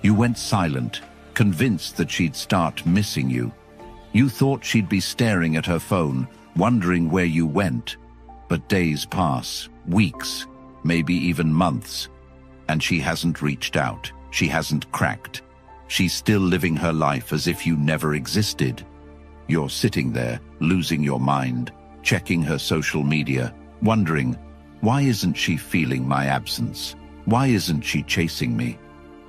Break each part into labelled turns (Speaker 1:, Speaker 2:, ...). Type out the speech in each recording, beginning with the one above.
Speaker 1: You went silent, convinced that she'd start missing you. You thought she'd be staring at her phone, wondering where you went. But days pass, weeks, maybe even months, and she hasn't reached out. She hasn't cracked. She's still living her life as if you never existed. You're sitting there, losing your mind, checking her social media, wondering, why isn't she feeling my absence? Why isn't she chasing me?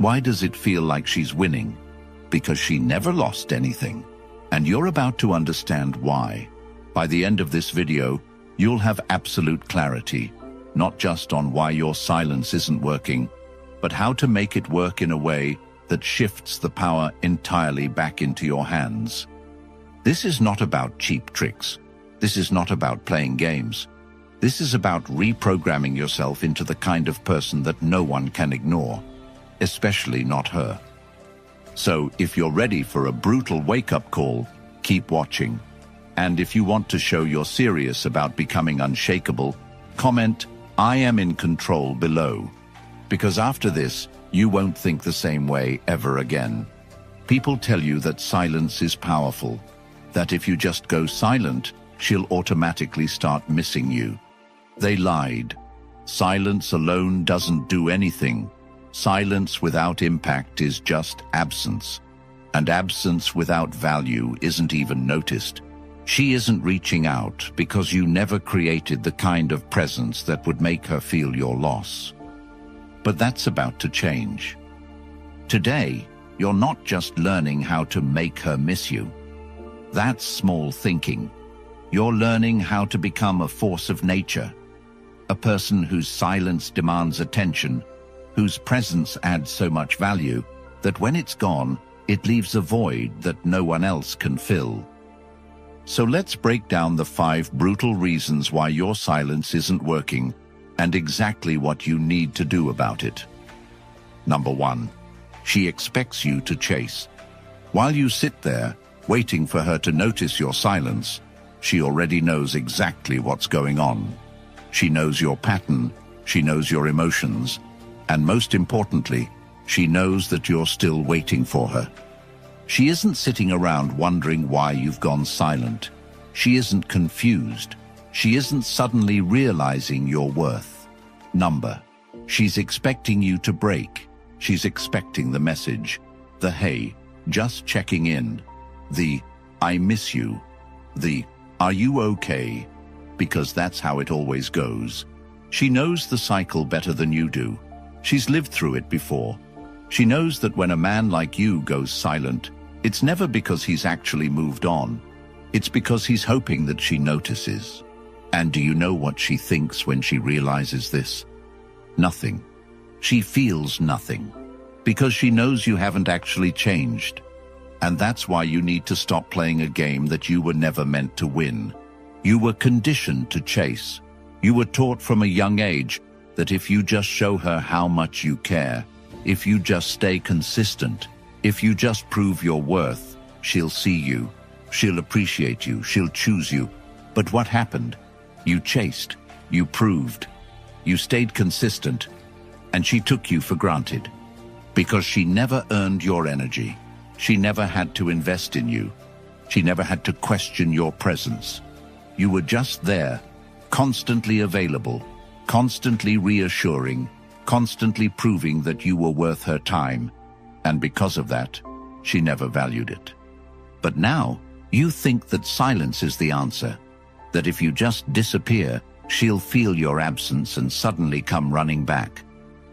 Speaker 1: Why does it feel like she's winning? Because she never lost anything. And you're about to understand why. By the end of this video, you'll have absolute clarity, not just on why your silence isn't working, but how to make it work in a way that shifts the power entirely back into your hands. This is not about cheap tricks. This is not about playing games. This is about reprogramming yourself into the kind of person that no one can ignore, especially not her. So if you're ready for a brutal wake-up call, keep watching. And if you want to show you're serious about becoming unshakable, comment, "I am in control" below. Because after this, you won't think the same way ever again. People tell you that silence is powerful, that if you just go silent, she'll automatically start missing you. They lied. Silence alone doesn't do anything. Silence without impact is just absence. And absence without value isn't even noticed. She isn't reaching out because you never created the kind of presence that would make her feel your loss. But that's about to change. Today, you're not just learning how to make her miss you. That's small thinking. You're learning how to become a force of nature. A person whose silence demands attention, whose presence adds so much value that when it's gone, it leaves a void that no one else can fill. So let's break down the 5 brutal reasons why your silence isn't working and exactly what you need to do about it. Number 1, she expects you to chase. While you sit there, waiting for her to notice your silence, she already knows exactly what's going on. She knows your pattern, she knows your emotions, and most importantly, she knows that you're still waiting for her. She isn't sitting around wondering why you've gone silent. She isn't confused. She isn't suddenly realizing your worth. She's expecting you to break. She's expecting the message, the "Hey, just checking in," the "I miss you," the "Are you okay?" Because that's how it always goes. She knows the cycle better than you do. She's lived through it before. She knows that when a man like you goes silent, it's never because he's actually moved on. It's because he's hoping that she notices. And do you know what she thinks when she realizes this? Nothing. She feels nothing. Because she knows you haven't actually changed. And that's why you need to stop playing a game that you were never meant to win. You were conditioned to chase. You were taught from a young age that if you just show her how much you care, if you just stay consistent, if you just prove your worth, she'll see you, she'll appreciate you, she'll choose you. But what happened? You chased, you proved, you stayed consistent, and she took you for granted. Because she never earned your energy. She never had to invest in you. She never had to question your presence. You were just there, constantly available, constantly reassuring, constantly proving that you were worth her time. And because of that, she never valued it. But now, you think that silence is the answer, that if you just disappear, she'll feel your absence and suddenly come running back.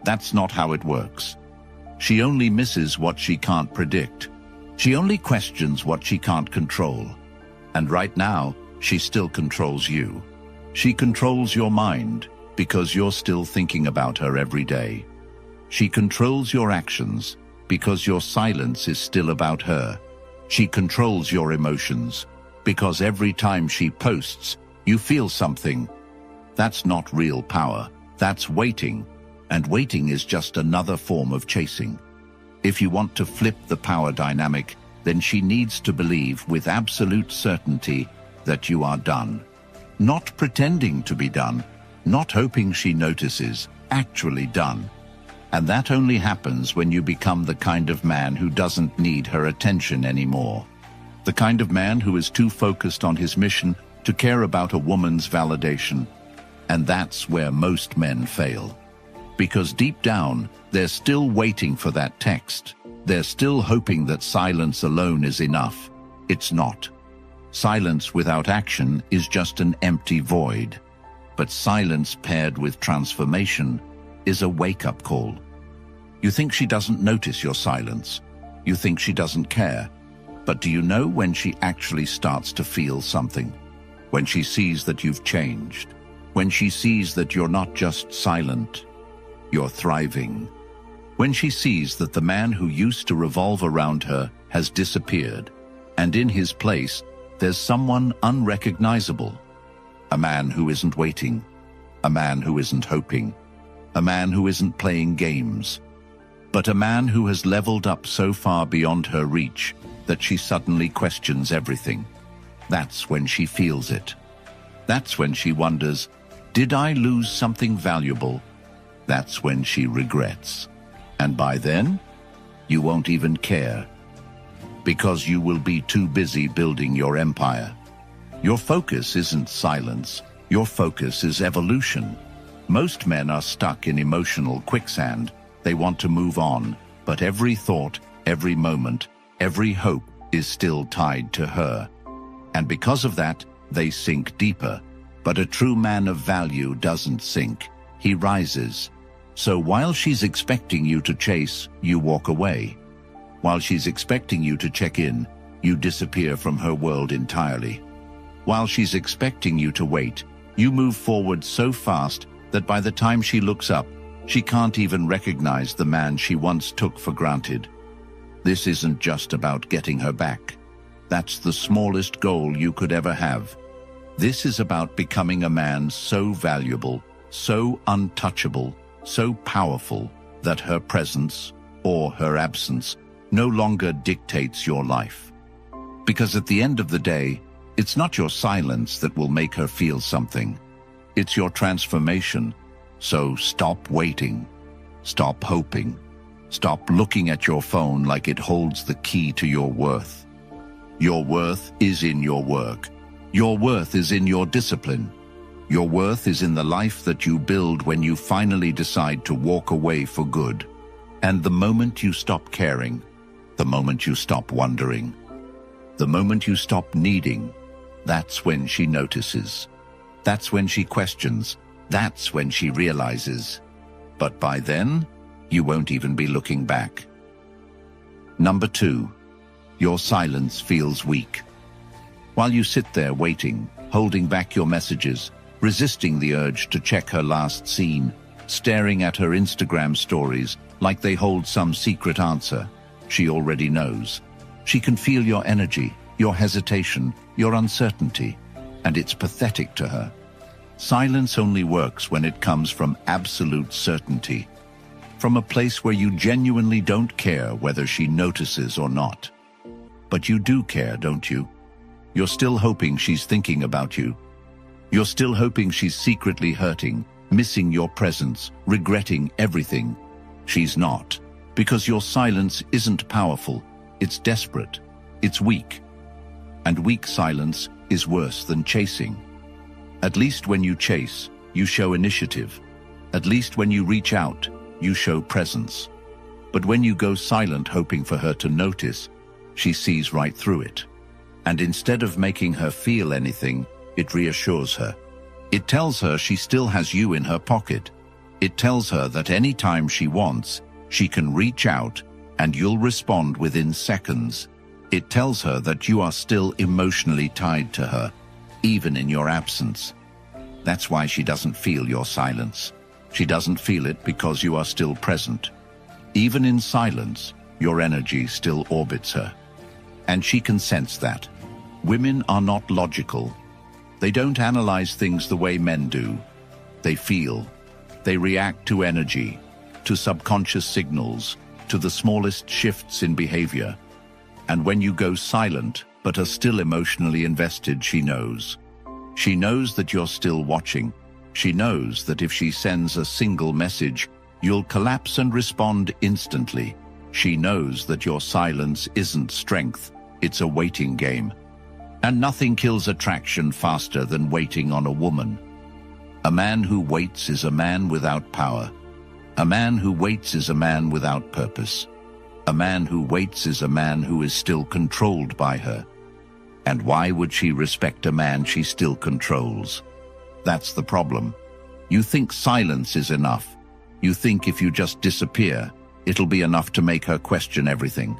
Speaker 1: That's not how it works. She only misses what she can't predict. She only questions what she can't control. And right now, she still controls you. She controls your mind because you're still thinking about her every day. She controls your actions because your silence is still about her. She controls your emotions because every time she posts, you feel something. That's not real power. That's waiting. And waiting is just another form of chasing. If you want to flip the power dynamic, then she needs to believe with absolute certainty that you are done. Not pretending to be done, not hoping she notices, actually done. And that only happens when you become the kind of man who doesn't need her attention anymore. The kind of man who is too focused on his mission to care about a woman's validation. And that's where most men fail. Because deep down, they're still waiting for that text. They're still hoping that silence alone is enough. It's not. Silence without action is just an empty void. But silence paired with transformation is a wake-up call. You think she doesn't notice your silence. You think she doesn't care. But do you know when she actually starts to feel something? When she sees that you've changed. When she sees that you're not just silent, you're thriving. When she sees that the man who used to revolve around her has disappeared, and in his place, there's someone unrecognizable. A man who isn't waiting. A man who isn't hoping. A man who isn't playing games. But a man who has leveled up so far beyond her reach that she suddenly questions everything. That's when she feels it. That's when she wonders, did I lose something valuable? That's when she regrets. And by then, you won't even care. Because you will be too busy building your empire. Your focus isn't silence. Your focus is evolution. Most men are stuck in emotional quicksand. They want to move on, but every thought, every moment, every hope is still tied to her. And because of that, they sink deeper. But a true man of value doesn't sink. He rises. So while she's expecting you to chase, you walk away. While she's expecting you to check in, you disappear from her world entirely. While she's expecting you to wait, you move forward so fast that by the time she looks up, she can't even recognize the man she once took for granted. This isn't just about getting her back. That's the smallest goal you could ever have. This is about becoming a man so valuable, so untouchable, so powerful that her presence or her absence no longer dictates your life. Because at the end of the day, it's not your silence that will make her feel something. It's your transformation. So stop waiting. Stop hoping. Stop looking at your phone like it holds the key to your worth. Your worth is in your work. Your worth is in your discipline. Your worth is in the life that you build when you finally decide to walk away for good. And the moment you stop caring, the moment you stop wondering, the moment you stop needing, that's when she notices. That's when she questions. That's when she realizes. But by then, you won't even be looking back. Number 2, your silence feels weak. While you sit there waiting, holding back your messages, resisting the urge to check her last scene, staring at her Instagram stories like they hold some secret answer, she already knows. She can feel your energy, your hesitation, your uncertainty, and it's pathetic to her. Silence only works when it comes from absolute certainty, from a place where you genuinely don't care whether she notices or not. But you do care, don't you? You're still hoping she's thinking about you. You're still hoping she's secretly hurting, missing your presence, regretting everything. She's not, because your silence isn't powerful, it's desperate, it's weak. And weak silence is worse than chasing. At least when you chase, you show initiative. At least when you reach out, you show presence. But when you go silent hoping for her to notice, she sees right through it. And instead of making her feel anything, it reassures her. It tells her she still has you in her pocket. It tells her that any time she wants, she can reach out and you'll respond within seconds. It tells her that you are still emotionally tied to her, even in your absence. That's why she doesn't feel your silence. She doesn't feel it because you are still present. Even in silence, your energy still orbits her. And she can sense that. Women are not logical. They don't analyze things the way men do. They feel. They react to energy, to subconscious signals, to the smallest shifts in behavior. And when you go silent, but are still emotionally invested, she knows. She knows that you're still watching. She knows that if she sends a single message, You'll collapse and respond instantly. She knows that your silence isn't strength, it's a waiting game. And nothing kills attraction faster than waiting on a woman. A man who waits is a man without power. A man who waits is a man without purpose. A man who waits is a man who is still controlled by her. And why would she respect a man she still controls? That's the problem. You think silence is enough. You think if you just disappear, it'll be enough to make her question everything.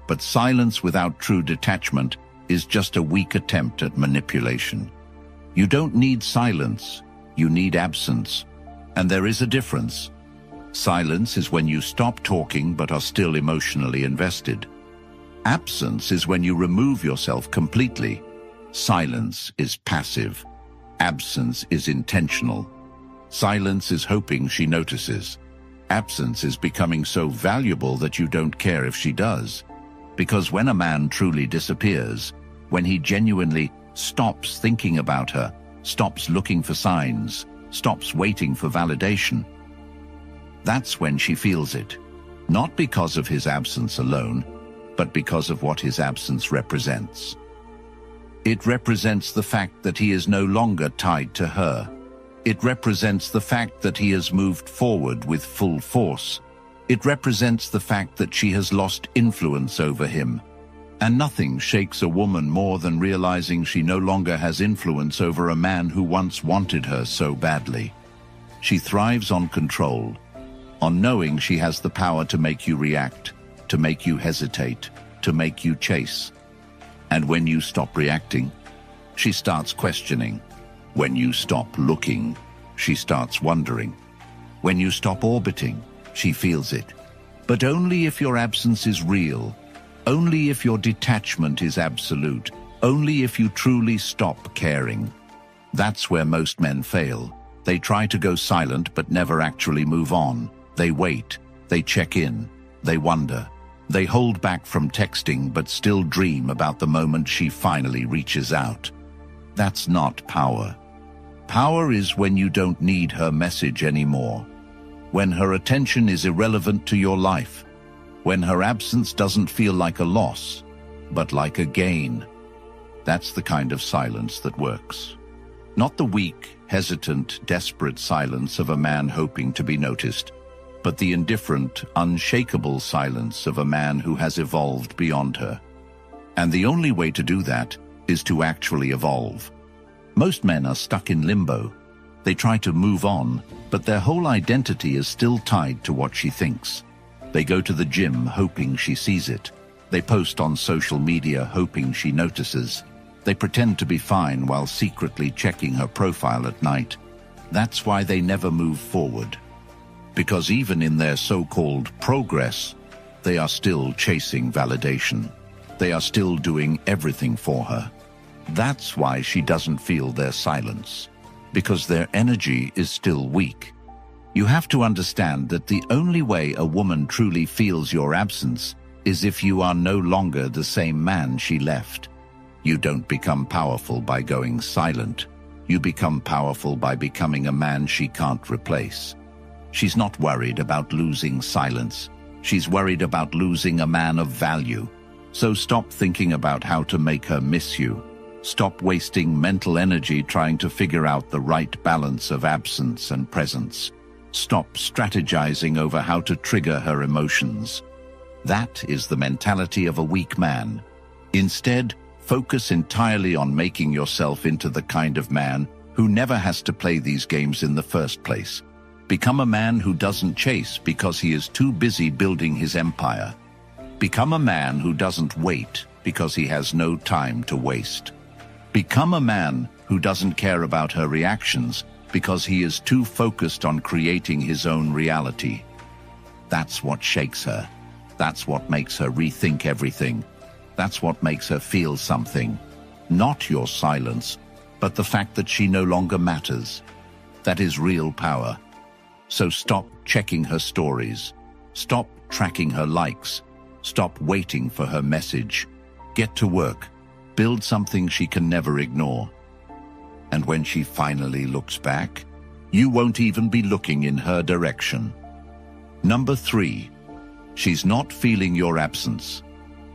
Speaker 1: But silence without true detachment is just a weak attempt at manipulation. You don't need silence, you need absence. And there is a difference. Silence is when you stop talking but are still emotionally invested. Absence is when you remove yourself completely. Silence is passive. Absence is intentional. Silence is hoping she notices. Absence is becoming so valuable that you don't care if she does. Because when a man truly disappears, when he genuinely stops thinking about her, stops looking for signs, stops waiting for validation, that's when she feels it. Not because of his absence alone, but because of what his absence represents. It represents the fact that he is no longer tied to her. It represents the fact that he has moved forward with full force. It represents the fact that she has lost influence over him. And nothing shakes a woman more than realizing she no longer has influence over a man who once wanted her so badly. She thrives on control, on knowing she has the power to make you react, to make you hesitate, to make you chase. And when you stop reacting, she starts questioning. When you stop looking, she starts wondering. When you stop orbiting, she feels it. But only if your absence is real, only if your detachment is absolute, only if you truly stop caring. That's where most men fail. They try to go silent but never actually move on. They wait, they check in, they wonder. They hold back from texting but still dream about the moment she finally reaches out. That's not power. Power is when you don't need her message anymore. When her attention is irrelevant to your life. When her absence doesn't feel like a loss, but like a gain. That's the kind of silence that works. Not the weak, hesitant, desperate silence of a man hoping to be noticed, but the indifferent, unshakable silence of a man who has evolved beyond her. And the only way to do that is to actually evolve. Most men are stuck in limbo. They try to move on, but their whole identity is still tied to what she thinks. They go to the gym hoping she sees it. They post on social media hoping she notices. They pretend to be fine while secretly checking her profile at night. That's why they never move forward. Because even in their so-called progress, they are still chasing validation. They are still doing everything for her. That's why she doesn't feel their silence. Because their energy is still weak. You have to understand that the only way a woman truly feels your absence is if you are no longer the same man she left. You don't become powerful by going silent. You become powerful by becoming a man she can't replace. She's not worried about losing silence. She's worried about losing a man of value. So stop thinking about how to make her miss you. Stop wasting mental energy trying to figure out the right balance of absence and presence. Stop strategizing over how to trigger her emotions. That is the mentality of a weak man. Instead, focus entirely on making yourself into the kind of man who never has to play these games in the first place. Become a man who doesn't chase because he is too busy building his empire. Become a man who doesn't wait because he has no time to waste. Become a man who doesn't care about her reactions because he is too focused on creating his own reality. That's what shakes her. That's what makes her rethink everything. That's what makes her feel something. Not your silence, but the fact that she no longer matters. That is real power. So stop checking her stories. Stop tracking her likes. Stop waiting for her message. Get to work. Build something she can never ignore. And when she finally looks back, you won't even be looking in her direction. Number 3. She's not feeling your absence.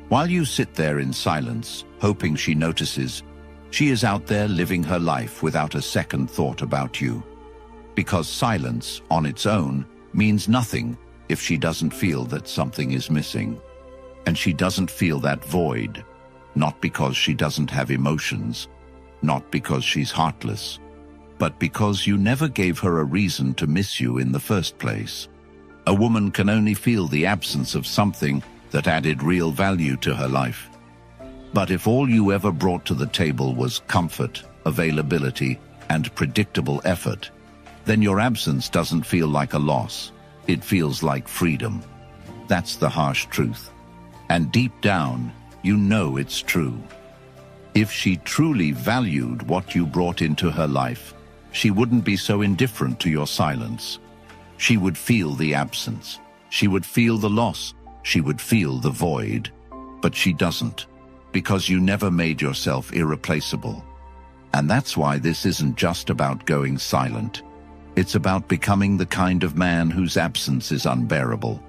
Speaker 1: While you sit there in silence, hoping she notices, she is out there living her life without a second thought about you. Because silence, on its own, means nothing if she doesn't feel that something is missing. And she doesn't feel that void, not because she doesn't have emotions, not because she's heartless, but because you never gave her a reason to miss you in the first place. A woman can only feel the absence of something that added real value to her life. But if all you ever brought to the table was comfort, availability, and predictable effort, then your absence doesn't feel like a loss. It feels like freedom. That's the harsh truth. And deep down, you know it's true. If she truly valued what you brought into her life, she wouldn't be so indifferent to your silence. She would feel the absence. She would feel the loss. She would feel the void. But she doesn't, because you never made yourself irreplaceable. And that's why this isn't just about going silent. It's about becoming the kind of man whose absence is unbearable.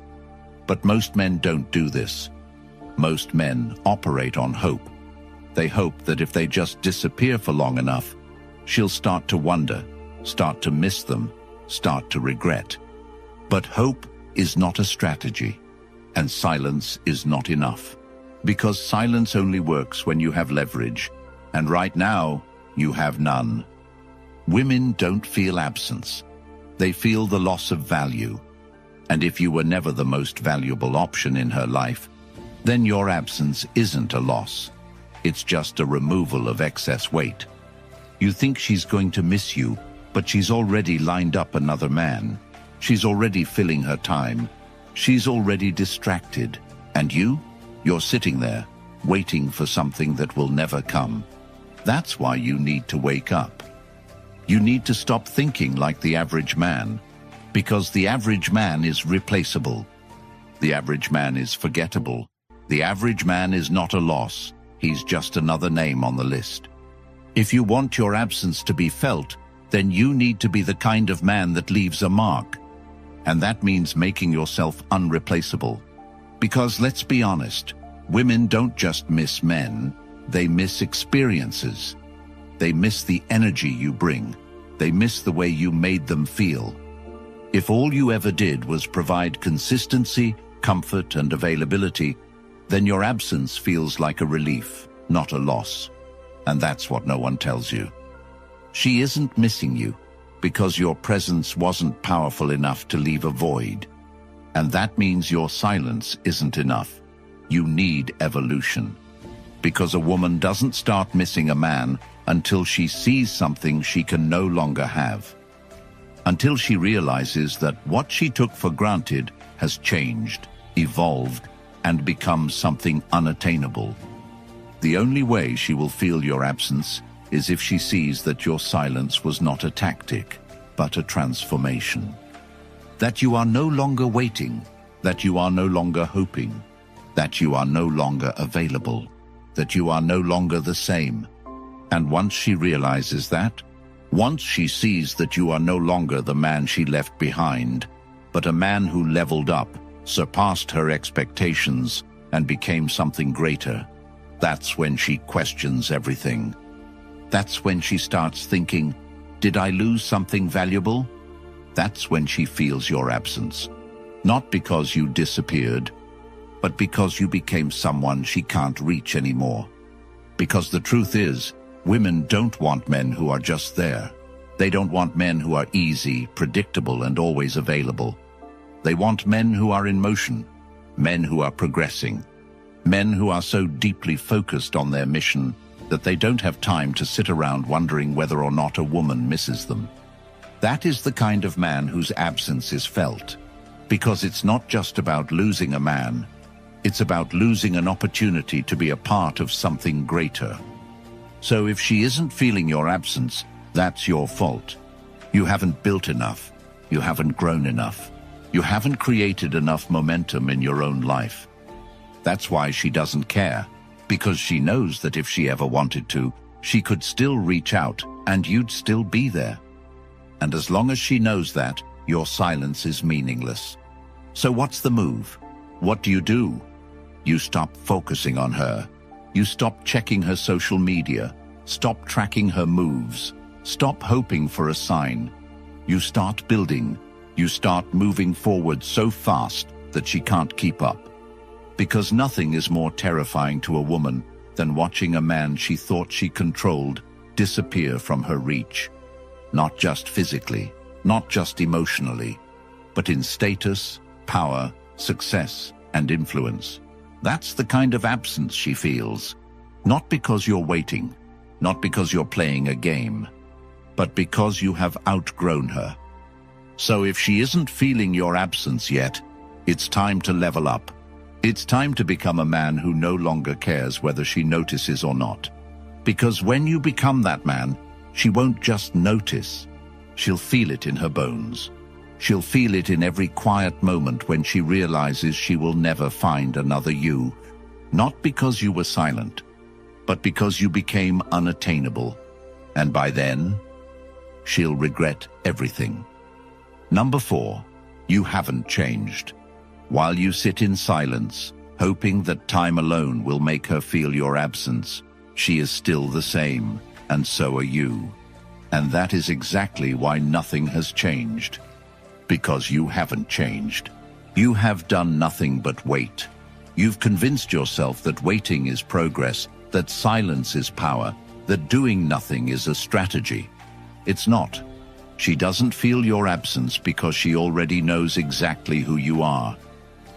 Speaker 1: But most men don't do this. Most men operate on hope. They hope that if they just disappear for long enough, she'll start to wonder, start to miss them, start to regret. But hope is not a strategy, and silence is not enough. Because silence only works when you have leverage, and right now, you have none. Women don't feel absence. They feel the loss of value. And if you were never the most valuable option in her life, then your absence isn't a loss. It's just a removal of excess weight. You think she's going to miss you, but she's already lined up another man. She's already filling her time. She's already distracted. And you're sitting there, waiting for something that will never come. That's why you need to wake up. You need to stop thinking like the average man, because the average man is replaceable. The average man is forgettable. The average man is not a loss. He's just another name on the list. If you want your absence to be felt, then you need to be the kind of man that leaves a mark. And that means making yourself unreplaceable. Because let's be honest, women don't just miss men, they miss experiences. They miss the energy you bring. They miss the way you made them feel. If all you ever did was provide consistency, comfort, and availability, then your absence feels like a relief, not a loss. And that's what no one tells you. She isn't missing you because your presence wasn't powerful enough to leave a void. And that means your silence isn't enough. You need evolution. Because a woman doesn't start missing a man until she sees something she can no longer have. Until she realizes that what she took for granted has changed, evolved, and become something unattainable. The only way she will feel your absence is if she sees that your silence was not a tactic, but a transformation. That you are no longer waiting, that you are no longer hoping, that you are no longer available, that you are no longer the same. And once she realizes that, once she sees that you are no longer the man she left behind, but a man who leveled up, surpassed her expectations, and became something greater, that's when she questions everything. That's when she starts thinking, did I lose something valuable? That's when she feels your absence. Not because you disappeared, but because you became someone she can't reach anymore. Because the truth is, women don't want men who are just there. They don't want men who are easy, predictable, and always available. They want men who are in motion, men who are progressing, men who are so deeply focused on their mission that they don't have time to sit around wondering whether or not a woman misses them. That is the kind of man whose absence is felt, because it's not just about losing a man, it's about losing an opportunity to be a part of something greater. So if she isn't feeling your absence, that's your fault. You haven't built enough. You haven't grown enough. You haven't created enough momentum in your own life. That's why she doesn't care, because she knows that if she ever wanted to, she could still reach out and you'd still be there. And as long as she knows that, your silence is meaningless. So what's the move? What do? You stop focusing on her. You stop checking her social media. Stop tracking her moves. Stop hoping for a sign. You start building. You start moving forward so fast that she can't keep up. Because nothing is more terrifying to a woman than watching a man she thought she controlled disappear from her reach. Not just physically, not just emotionally, but in status, power, success, and influence. That's the kind of absence she feels. Not because you're waiting, not because you're playing a game, but because you have outgrown her. So if she isn't feeling your absence yet, it's time to level up. It's time to become a man who no longer cares whether she notices or not. Because when you become that man, she won't just notice. She'll feel it in her bones. She'll feel it in every quiet moment when she realizes she will never find another you. Not because you were silent, but because you became unattainable. And by then, she'll regret everything. Number 4, you haven't changed. While you sit in silence, hoping that time alone will make her feel your absence, she is still the same, and so are you. And that is exactly why nothing has changed. Because you haven't changed. You have done nothing but wait. You've convinced yourself that waiting is progress, that silence is power, that doing nothing is a strategy. It's not. She doesn't feel your absence because she already knows exactly who you are.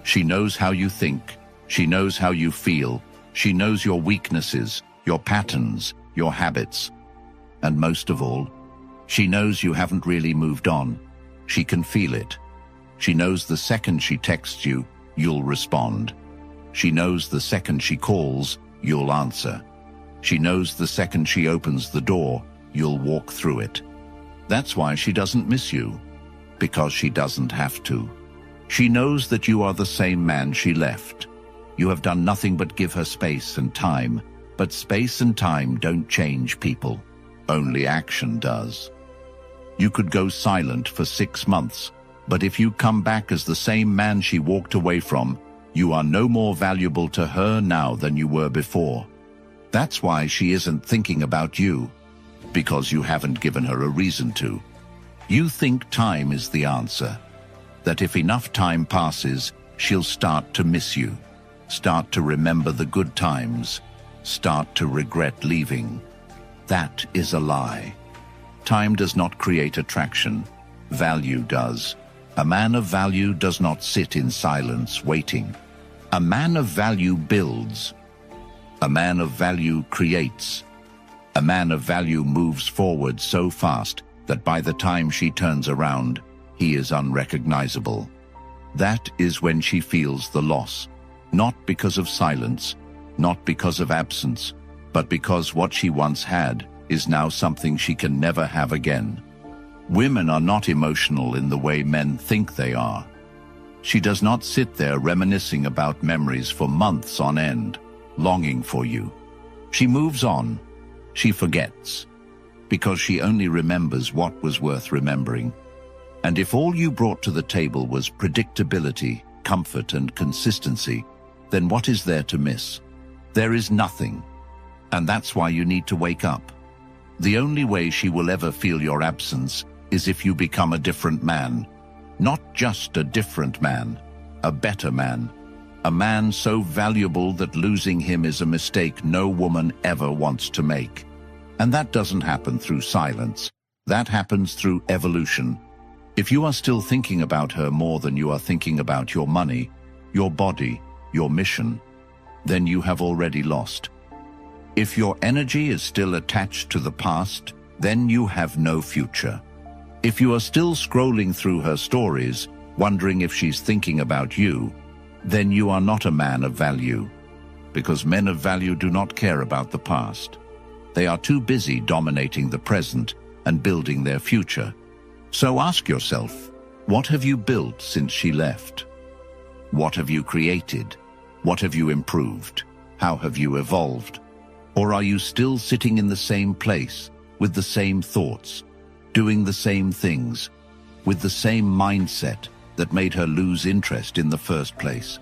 Speaker 1: She knows how you think. She knows how you feel. She knows your weaknesses, your patterns, your habits. And most of all, she knows you haven't really moved on. She can feel it. She knows the second she texts you, you'll respond. She knows the second she calls, you'll answer. She knows the second she opens the door, you'll walk through it. That's why she doesn't miss you, because she doesn't have to. She knows that you are the same man she left. You have done nothing but give her space and time, but space and time don't change people. Only action does. You could go silent for 6 months, but if you come back as the same man she walked away from, you are no more valuable to her now than you were before. That's why she isn't thinking about you, because you haven't given her a reason to. You think time is the answer, that if enough time passes, she'll start to miss you, start to remember the good times, start to regret leaving. That is a lie. Time does not create attraction. Value does. A man of value does not sit in silence waiting. A man of value builds. A man of value creates. A man of value moves forward so fast that by the time she turns around, he is unrecognizable. That is when she feels the loss, not because of silence, not because of absence, but because what she once had is now something she can never have again. Women are not emotional in the way men think they are. She does not sit there reminiscing about memories for months on end, longing for you. She moves on. She forgets, because she only remembers what was worth remembering. And if all you brought to the table was predictability, comfort, and consistency, then what is there to miss? There is nothing. And that's why you need to wake up. The only way she will ever feel your absence is if you become a different man. Not just a different man, a better man. A man so valuable that losing him is a mistake no woman ever wants to make. And that doesn't happen through silence. That happens through evolution. If you are still thinking about her more than you are thinking about your money, your body, your mission, then you have already lost. If your energy is still attached to the past, then you have no future. If you are still scrolling through her stories, wondering if she's thinking about you, then you are not a man of value, because men of value do not care about the past. They are too busy dominating the present and building their future. So ask yourself, what have you built since she left? What have you created? What have you improved? How have you evolved? Or are you still sitting in the same place, with the same thoughts, doing the same things, with the same mindset that made her lose interest in the first place?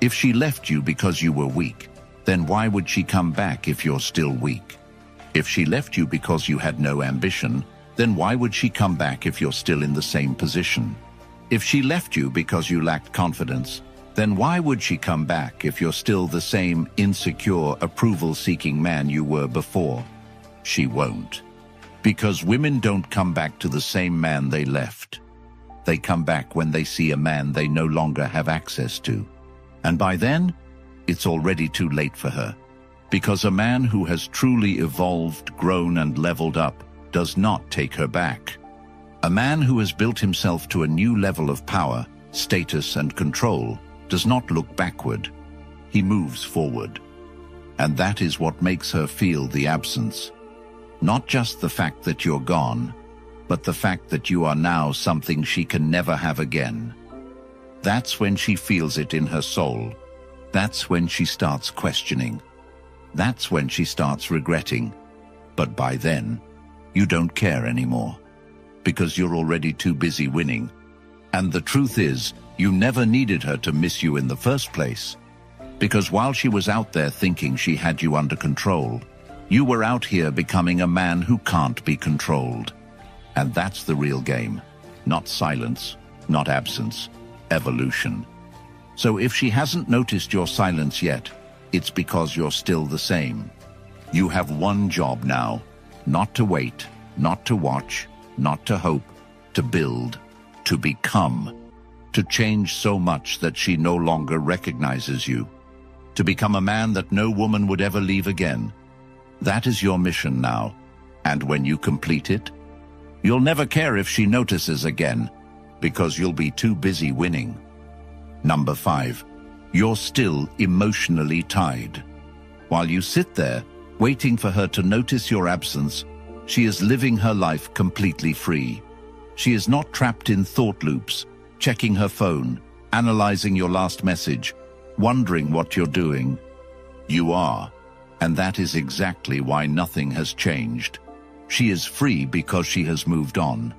Speaker 1: If she left you because you were weak, then why would she come back if you're still weak? If she left you because you had no ambition, then why would she come back if you're still in the same position? If she left you because you lacked confidence, then why would she come back if you're still the same insecure, approval-seeking man you were before? She won't. Because women don't come back to the same man they left. They come back when they see a man they no longer have access to. And by then, it's already too late for her. Because a man who has truly evolved, grown, and leveled up does not take her back. A man who has built himself to a new level of power, status, and control does not look backward. He moves forward. And that is what makes her feel the absence. Not just the fact that you're gone, but the fact that you are now something she can never have again. That's when she feels it in her soul. That's when she starts questioning. That's when she starts regretting. But by then, you don't care anymore, because you're already too busy winning. And the truth is, you never needed her to miss you in the first place, because while she was out there thinking she had you under control, you were out here becoming a man who can't be controlled. And that's the real game. Not silence, not absence, evolution. So if she hasn't noticed your silence yet, it's because you're still the same. You have one job now: not to wait, not to watch, not to hope, to build, to become, to change so much that she no longer recognizes you, to become a man that no woman would ever leave again. That is your mission now, and when you complete it, you'll never care if she notices again, because you'll be too busy winning. Number 5, you're still emotionally tied. While you sit there, waiting for her to notice your absence, she is living her life completely free. She is not trapped in thought loops, checking her phone, analyzing your last message, wondering what you're doing. You are, and that is exactly why nothing has changed. She is free because she has moved on,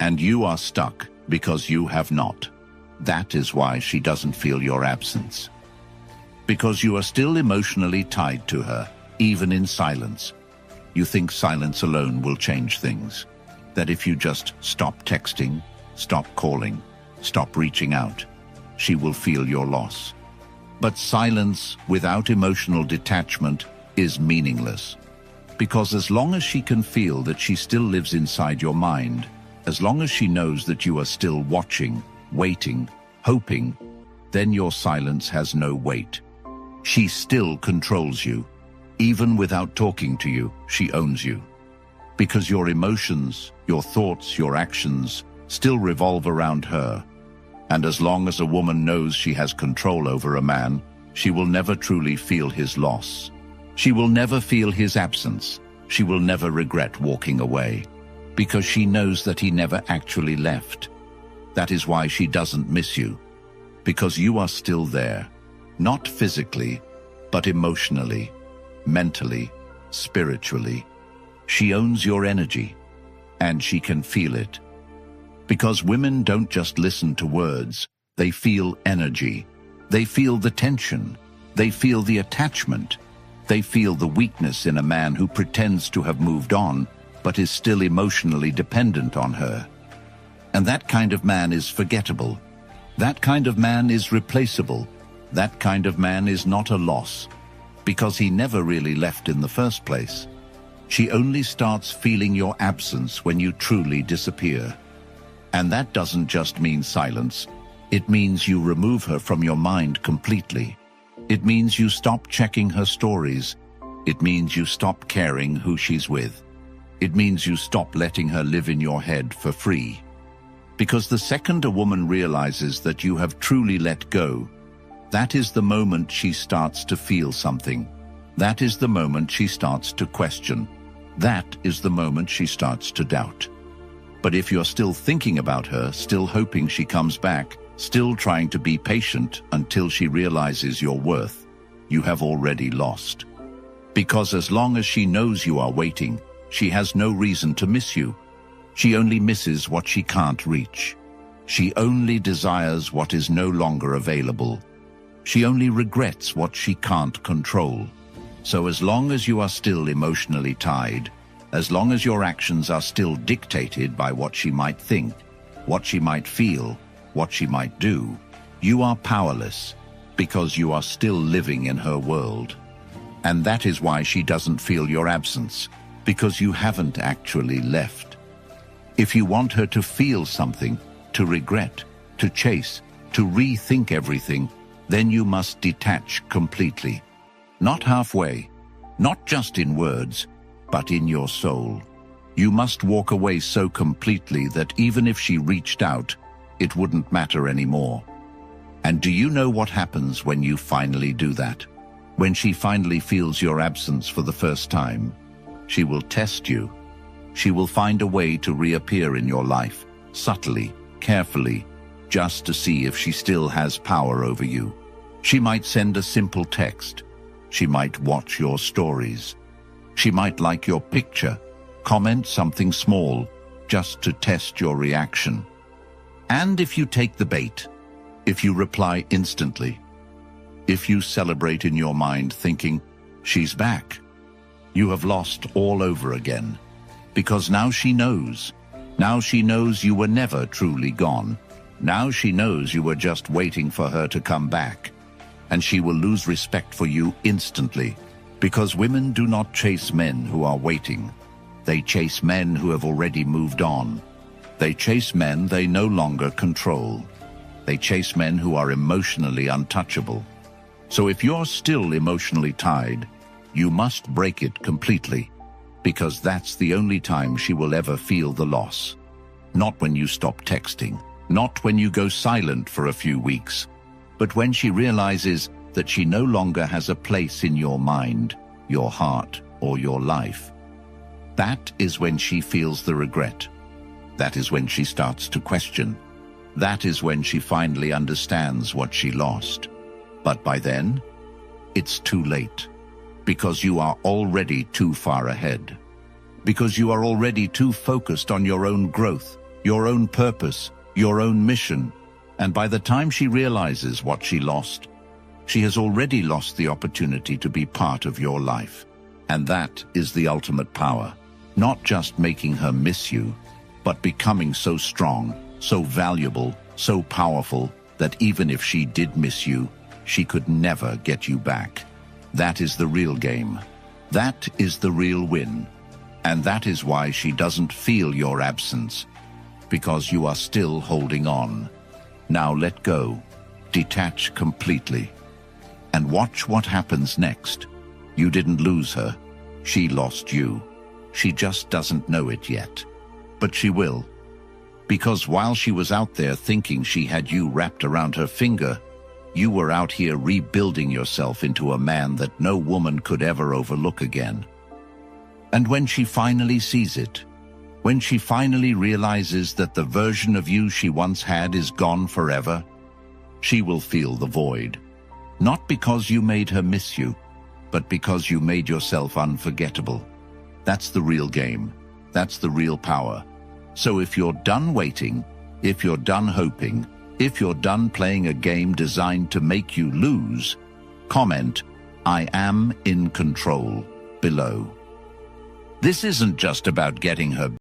Speaker 1: and you are stuck because you have not. That is why she doesn't feel your absence. Because you are still emotionally tied to her, even in silence. You think silence alone will change things. That if you just stop texting, stop calling, stop reaching out, she will feel your loss. But silence without emotional detachment is meaningless. Because as long as she can feel that she still lives inside your mind, as long as she knows that you are still watching, waiting, hoping, then your silence has no weight. She still controls you. Even without talking to you, she owns you. Because your emotions, your thoughts, your actions still revolve around her. And as long as a woman knows she has control over a man, she will never truly feel his loss. She will never feel his absence. She will never regret walking away, because she knows that he never actually left. That is why she doesn't miss you, because you are still there, not physically, but emotionally, mentally, spiritually. She owns your energy, and she can feel it. Because women don't just listen to words, they feel energy. They feel the tension. They feel the attachment. They feel the weakness in a man who pretends to have moved on, but is still emotionally dependent on her. And that kind of man is forgettable. That kind of man is replaceable. That kind of man is not a loss, because he never really left in the first place. She only starts feeling your absence when you truly disappear. And that doesn't just mean silence. It means you remove her from your mind completely. It means you stop checking her stories. It means you stop caring who she's with. It means you stop letting her live in your head for free. Because the second a woman realizes that you have truly let go, that is the moment she starts to feel something. That is the moment she starts to question. That is the moment she starts to doubt. But if you're still thinking about her, still hoping she comes back, still trying to be patient until she realizes your worth, you have already lost. Because as long as she knows you are waiting, she has no reason to miss you. She only misses what she can't reach. She only desires what is no longer available. She only regrets what she can't control. So as long as you are still emotionally tied, as long as your actions are still dictated by what she might think, what she might feel, what she might do, you are powerless because you are still living in her world. And that is why she doesn't feel your absence, because you haven't actually left. If you want her to feel something, to regret, to chase, to rethink everything, then you must detach completely. Not halfway, not just in words, but in your soul. You must walk away so completely that even if she reached out, it wouldn't matter anymore. And do you know what happens when you finally do that? When she finally feels your absence for the first time, she will test you. She will find a way to reappear in your life, subtly, carefully, just to see if she still has power over you. She might send a simple text. She might watch your stories. She might like your picture, comment something small, just to test your reaction. And if you take the bait, if you reply instantly, if you celebrate in your mind thinking, she's back, you have lost all over again. Because now she knows. Now she knows you were never truly gone. Now she knows you were just waiting for her to come back. And she will lose respect for you instantly. Because women do not chase men who are waiting. They chase men who have already moved on. They chase men they no longer control. They chase men who are emotionally untouchable. So if you're still emotionally tied, you must break it completely, because that's the only time she will ever feel the loss. Not when you stop texting, not when you go silent for a few weeks, but when she realizes that she no longer has a place in your mind, your heart, or your life. That is when she feels the regret. That is when she starts to question. That is when she finally understands what she lost. But by then, it's too late, because you are already too far ahead. Because you are already too focused on your own growth, your own purpose, your own mission. And by the time she realizes what she lost, she has already lost the opportunity to be part of your life. And that is the ultimate power. Not just making her miss you, but becoming so strong, so valuable, so powerful, that even if she did miss you, she could never get you back. That is the real game. That is the real win. And that is why she doesn't feel your absence, because you are still holding on. Now let go. Detach completely. And watch what happens next. You didn't lose her. She lost you. She just doesn't know it yet. But she will. Because while she was out there thinking she had you wrapped around her finger, you were out here rebuilding yourself into a man that no woman could ever overlook again. And when she finally sees it, when she finally realizes that the version of you she once had is gone forever, she will feel the void. Not because you made her miss you, but because you made yourself unforgettable. That's the real game. That's the real power. So if you're done waiting, if you're done hoping, if you're done playing a game designed to make you lose, comment, "I am in control," below. This isn't just about getting her